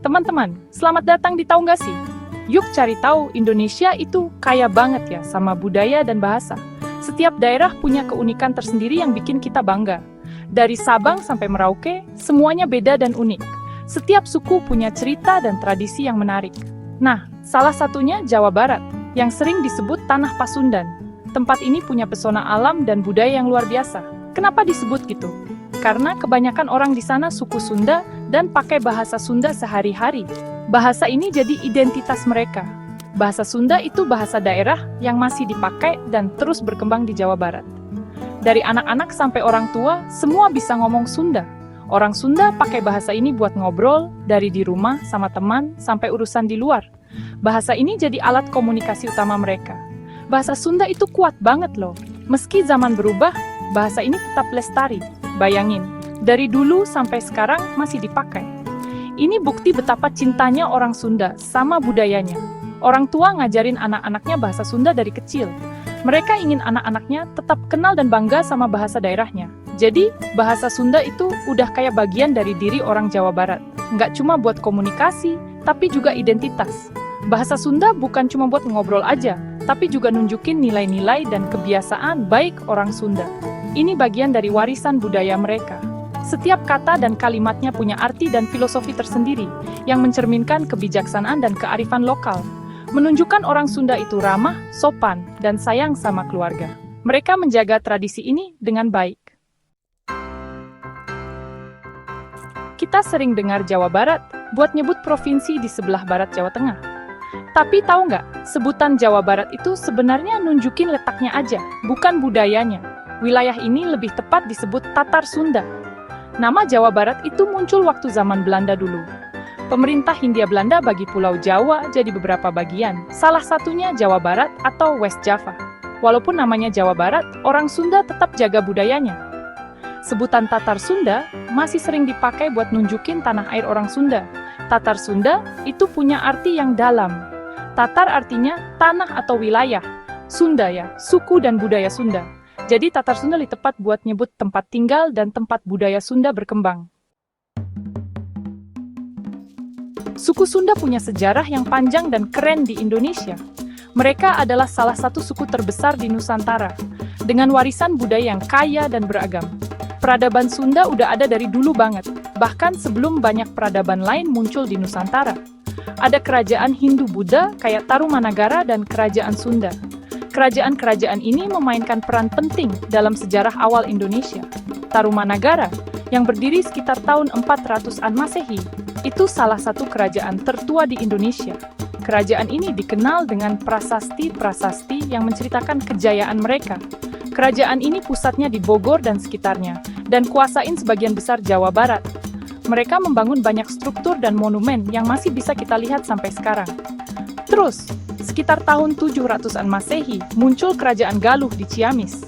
Teman-teman, selamat datang di Tahu Nggak Sih? Yuk cari tahu, Indonesia itu kaya banget ya sama budaya dan bahasa. Setiap daerah punya keunikan tersendiri yang bikin kita bangga. Dari Sabang sampai Merauke, semuanya beda dan unik. Setiap suku punya cerita dan tradisi yang menarik. Nah, salah satunya Jawa Barat, yang sering disebut Tanah Pasundan. Tempat ini punya pesona alam dan budaya yang luar biasa. Kenapa disebut gitu? Karena kebanyakan orang di sana suku Sunda dan pakai bahasa Sunda sehari-hari. Bahasa ini jadi identitas mereka. Bahasa Sunda itu bahasa daerah yang masih dipakai dan terus berkembang di Jawa Barat. Dari anak-anak sampai orang tua, semua bisa ngomong Sunda. Orang Sunda pakai bahasa ini buat ngobrol, dari di rumah sama teman sampai urusan di luar. Bahasa ini jadi alat komunikasi utama mereka. Bahasa Sunda itu kuat banget loh. Meski zaman berubah, bahasa ini tetap lestari. Bayangin, dari dulu sampai sekarang masih dipakai. Ini bukti betapa cintanya orang Sunda sama budayanya. Orang tua ngajarin anak-anaknya bahasa Sunda dari kecil. Mereka ingin anak-anaknya tetap kenal dan bangga sama bahasa daerahnya. Jadi, bahasa Sunda itu udah kayak bagian dari diri orang Jawa Barat. Nggak cuma buat komunikasi, tapi juga identitas. Bahasa Sunda bukan cuma buat ngobrol aja, tapi juga nunjukin nilai-nilai dan kebiasaan baik orang Sunda. Ini bagian dari warisan budaya mereka. Setiap kata dan kalimatnya punya arti dan filosofi tersendiri yang mencerminkan kebijaksanaan dan kearifan lokal. Menunjukkan orang Sunda itu ramah, sopan, dan sayang sama keluarga. Mereka menjaga tradisi ini dengan baik. Kita sering dengar Jawa Barat buat nyebut provinsi di sebelah barat Jawa Tengah. Tapi tahu nggak, sebutan Jawa Barat itu sebenarnya nunjukin letaknya aja, bukan budayanya. Wilayah ini lebih tepat disebut Tatar Sunda. Nama Jawa Barat itu muncul waktu zaman Belanda dulu. Pemerintah Hindia Belanda bagi Pulau Jawa jadi beberapa bagian, salah satunya Jawa Barat atau West Java. Walaupun namanya Jawa Barat, orang Sunda tetap jaga budayanya. Sebutan Tatar Sunda masih sering dipakai buat nunjukin tanah air orang Sunda. Tatar Sunda itu punya arti yang dalam. Tatar artinya tanah atau wilayah. Sunda ya, suku dan budaya Sunda. Jadi Tatar Sunda lebih tepat buat nyebut tempat tinggal dan tempat budaya Sunda berkembang. Suku Sunda punya sejarah yang panjang dan keren di Indonesia. Mereka adalah salah satu suku terbesar di Nusantara, dengan warisan budaya yang kaya dan beragam. Peradaban Sunda udah ada dari dulu banget, bahkan sebelum banyak peradaban lain muncul di Nusantara. Ada kerajaan Hindu-Buddha kayak Tarumanagara dan kerajaan Sunda. Kerajaan-kerajaan ini memainkan peran penting dalam sejarah awal Indonesia. Tarumanagara, yang berdiri sekitar tahun 400-an Masehi, itu salah satu kerajaan tertua di Indonesia. Kerajaan ini dikenal dengan prasasti-prasasti yang menceritakan kejayaan mereka. Kerajaan ini pusatnya di Bogor dan sekitarnya, dan kuasain sebagian besar Jawa Barat. Mereka membangun banyak struktur dan monumen yang masih bisa kita lihat sampai sekarang. Terus, sekitar tahun 700-an Masehi, muncul Kerajaan Galuh di Ciamis.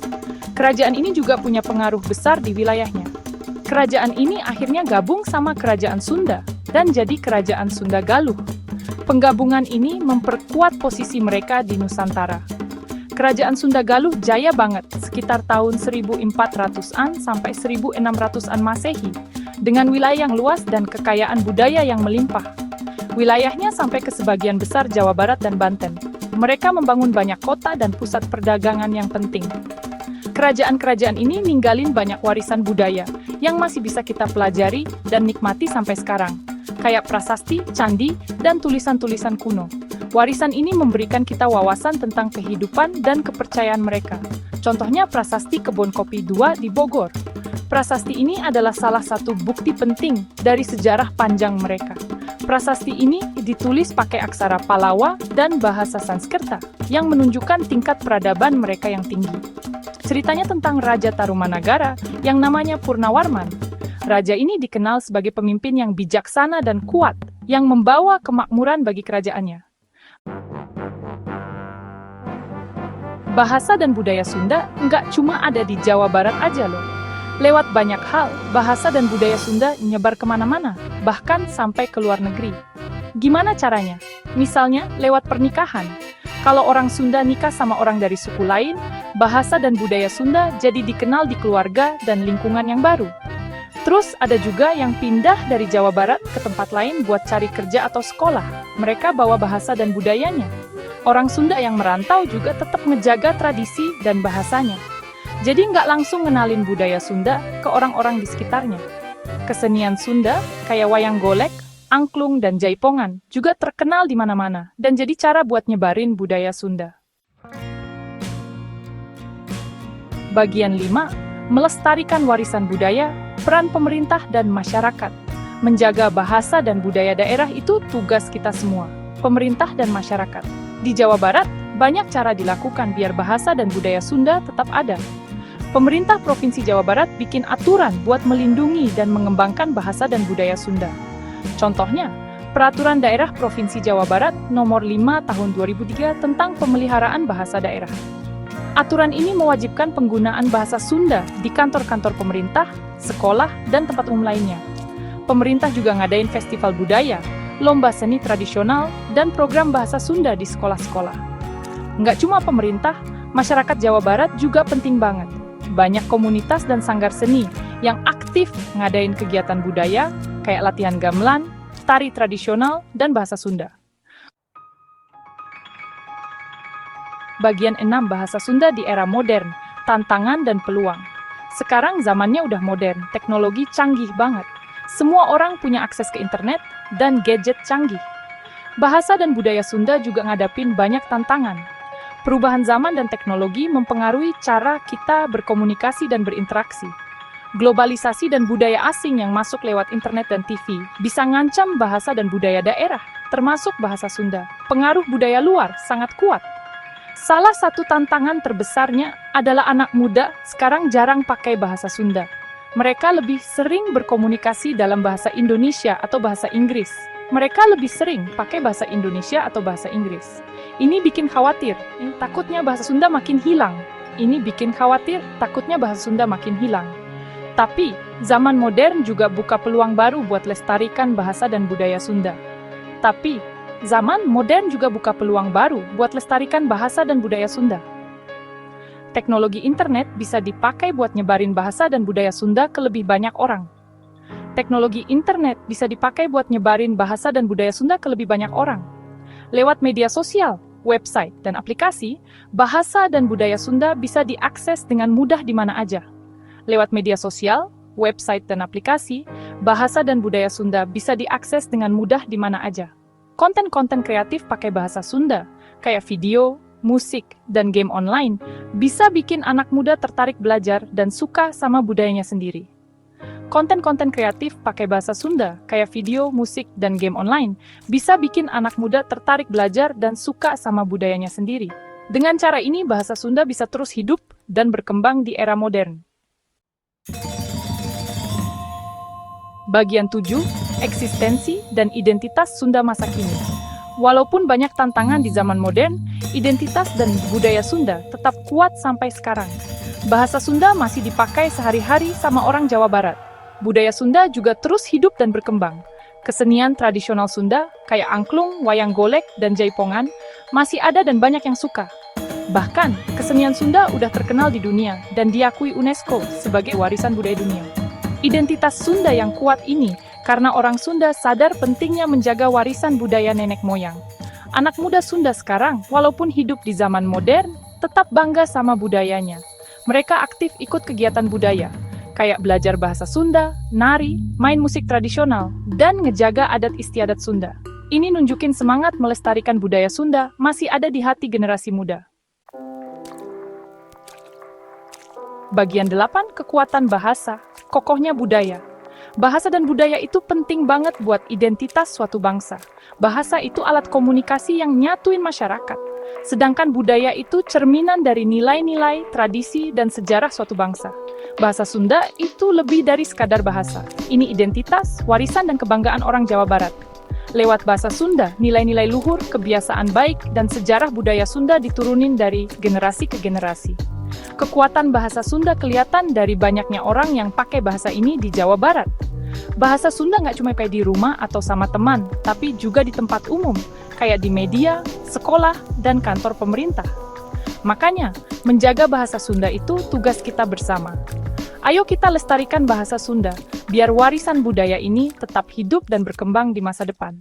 Kerajaan ini juga punya pengaruh besar di wilayahnya. Kerajaan ini akhirnya gabung sama Kerajaan Sunda, dan jadi Kerajaan Sunda Galuh. Penggabungan ini memperkuat posisi mereka di Nusantara. Kerajaan Sunda Galuh jaya banget sekitar tahun 1400-an sampai 1600-an Masehi, dengan wilayah yang luas dan kekayaan budaya yang melimpah. Wilayahnya sampai ke sebagian besar Jawa Barat dan Banten. Mereka membangun banyak kota dan pusat perdagangan yang penting. Kerajaan-kerajaan ini ninggalin banyak warisan budaya yang masih bisa kita pelajari dan nikmati sampai sekarang, kayak prasasti, candi, dan tulisan-tulisan kuno. Warisan ini memberikan kita wawasan tentang kehidupan dan kepercayaan mereka. Contohnya prasasti Kebon Kopi II di Bogor. Prasasti ini adalah salah satu bukti penting dari sejarah panjang mereka. Prasasti ini ditulis pakai aksara Palawa dan bahasa Sanskerta, yang menunjukkan tingkat peradaban mereka yang tinggi. Ceritanya tentang Raja Tarumanagara yang namanya Purnawarman. Raja ini dikenal sebagai pemimpin yang bijaksana dan kuat, yang membawa kemakmuran bagi kerajaannya. Bahasa dan budaya Sunda nggak cuma ada di Jawa Barat aja loh. Lewat banyak hal, bahasa dan budaya Sunda nyebar kemana-mana, bahkan sampai ke luar negeri. Gimana caranya? Misalnya, lewat pernikahan. Kalau orang Sunda nikah sama orang dari suku lain, bahasa dan budaya Sunda jadi dikenal di keluarga dan lingkungan yang baru. Terus ada juga yang pindah dari Jawa Barat ke tempat lain buat cari kerja atau sekolah. Mereka bawa bahasa dan budayanya. Orang Sunda yang merantau juga tetap ngejaga tradisi dan bahasanya. Jadi nggak langsung ngenalin budaya Sunda ke orang-orang di sekitarnya. Kesenian Sunda kayak wayang golek, angklung, dan jaipongan juga terkenal di mana-mana dan jadi cara buat nyebarin budaya Sunda. Bagian 5. Melestarikan warisan budaya, peran pemerintah dan masyarakat. Menjaga bahasa dan budaya daerah itu tugas kita semua, pemerintah dan masyarakat. Di Jawa Barat, banyak cara dilakukan biar bahasa dan budaya Sunda tetap ada. Pemerintah Provinsi Jawa Barat bikin aturan buat melindungi dan mengembangkan bahasa dan budaya Sunda. Contohnya, Peraturan Daerah Provinsi Jawa Barat Nomor 5 Tahun 2003 tentang pemeliharaan bahasa daerah. Aturan ini mewajibkan penggunaan bahasa Sunda di kantor-kantor pemerintah, sekolah, dan tempat umum lainnya. Pemerintah juga ngadain festival budaya, lomba seni tradisional, dan program bahasa Sunda di sekolah-sekolah. Nggak cuma pemerintah, masyarakat Jawa Barat juga penting banget. Banyak komunitas dan sanggar seni yang aktif ngadain kegiatan budaya, kayak latihan gamelan, tari tradisional, dan bahasa Sunda. Bagian 6. Bahasa Sunda di era modern, tantangan dan peluang. Sekarang zamannya udah modern, teknologi canggih banget. Semua orang punya akses ke internet dan gadget canggih. Bahasa dan budaya Sunda juga ngadapin banyak tantangan. Perubahan zaman dan teknologi mempengaruhi cara kita berkomunikasi dan berinteraksi. Globalisasi dan budaya asing yang masuk lewat internet dan TV bisa ngancam bahasa dan budaya daerah, termasuk bahasa Sunda. Pengaruh budaya luar sangat kuat. Salah satu tantangan terbesarnya adalah anak muda sekarang jarang pakai bahasa Sunda. Mereka lebih sering berkomunikasi dalam bahasa Indonesia atau bahasa Inggris. Mereka lebih sering pakai bahasa Indonesia atau bahasa Inggris. Ini bikin khawatir, takutnya bahasa Sunda makin hilang. Ini bikin khawatir, takutnya bahasa Sunda makin hilang. Tapi, zaman modern juga buka peluang baru buat lestarikan bahasa dan budaya Sunda. Teknologi internet bisa dipakai buat nyebarin bahasa dan budaya Sunda ke lebih banyak orang. Lewat media sosial, website, dan aplikasi, bahasa dan budaya Sunda bisa diakses dengan mudah di mana aja. Lewat media sosial, website, dan aplikasi, bahasa dan budaya Sunda bisa diakses dengan mudah di mana aja. Konten-konten kreatif pakai bahasa Sunda, kayak video, musik, dan game online, bisa bikin anak muda tertarik belajar dan suka sama budayanya sendiri. Konten-konten kreatif pakai bahasa Sunda, kayak video, musik, dan game online, bisa bikin anak muda tertarik belajar dan suka sama budayanya sendiri. Dengan cara ini, bahasa Sunda bisa terus hidup dan berkembang di era modern. Bagian 7. Eksistensi dan identitas Sunda masa kini. Walaupun banyak tantangan di zaman modern, identitas dan budaya Sunda tetap kuat sampai sekarang. Bahasa Sunda masih dipakai sehari-hari sama orang Jawa Barat. Budaya Sunda juga terus hidup dan berkembang. Kesenian tradisional Sunda, kayak angklung, wayang golek, dan jaipongan, masih ada dan banyak yang suka. Bahkan, kesenian Sunda udah terkenal di dunia dan diakui UNESCO sebagai warisan budaya dunia. Identitas Sunda yang kuat ini karena orang Sunda sadar pentingnya menjaga warisan budaya nenek moyang. Anak muda Sunda sekarang, walaupun hidup di zaman modern, tetap bangga sama budayanya. Mereka aktif ikut kegiatan budaya, kayak belajar bahasa Sunda, nari, main musik tradisional, dan ngejaga adat istiadat Sunda. Ini nunjukin semangat melestarikan budaya Sunda masih ada di hati generasi muda. Bagian 8. Kekuatan bahasa, kokohnya budaya. Bahasa dan budaya itu penting banget buat identitas suatu bangsa. Bahasa itu alat komunikasi yang nyatuin masyarakat. Sedangkan budaya itu cerminan dari nilai-nilai, tradisi, dan sejarah suatu bangsa. Bahasa Sunda itu lebih dari sekadar bahasa. Ini identitas, warisan, dan kebanggaan orang Jawa Barat. Lewat bahasa Sunda, nilai-nilai luhur, kebiasaan baik, dan sejarah budaya Sunda diturunin dari generasi ke generasi. Kekuatan bahasa Sunda kelihatan dari banyaknya orang yang pakai bahasa ini di Jawa Barat. Bahasa Sunda nggak cuma kayak di rumah atau sama teman, tapi juga di tempat umum, kayak di media, sekolah, dan kantor pemerintah. Makanya, menjaga bahasa Sunda itu tugas kita bersama. Ayo kita lestarikan bahasa Sunda, biar warisan budaya ini tetap hidup dan berkembang di masa depan.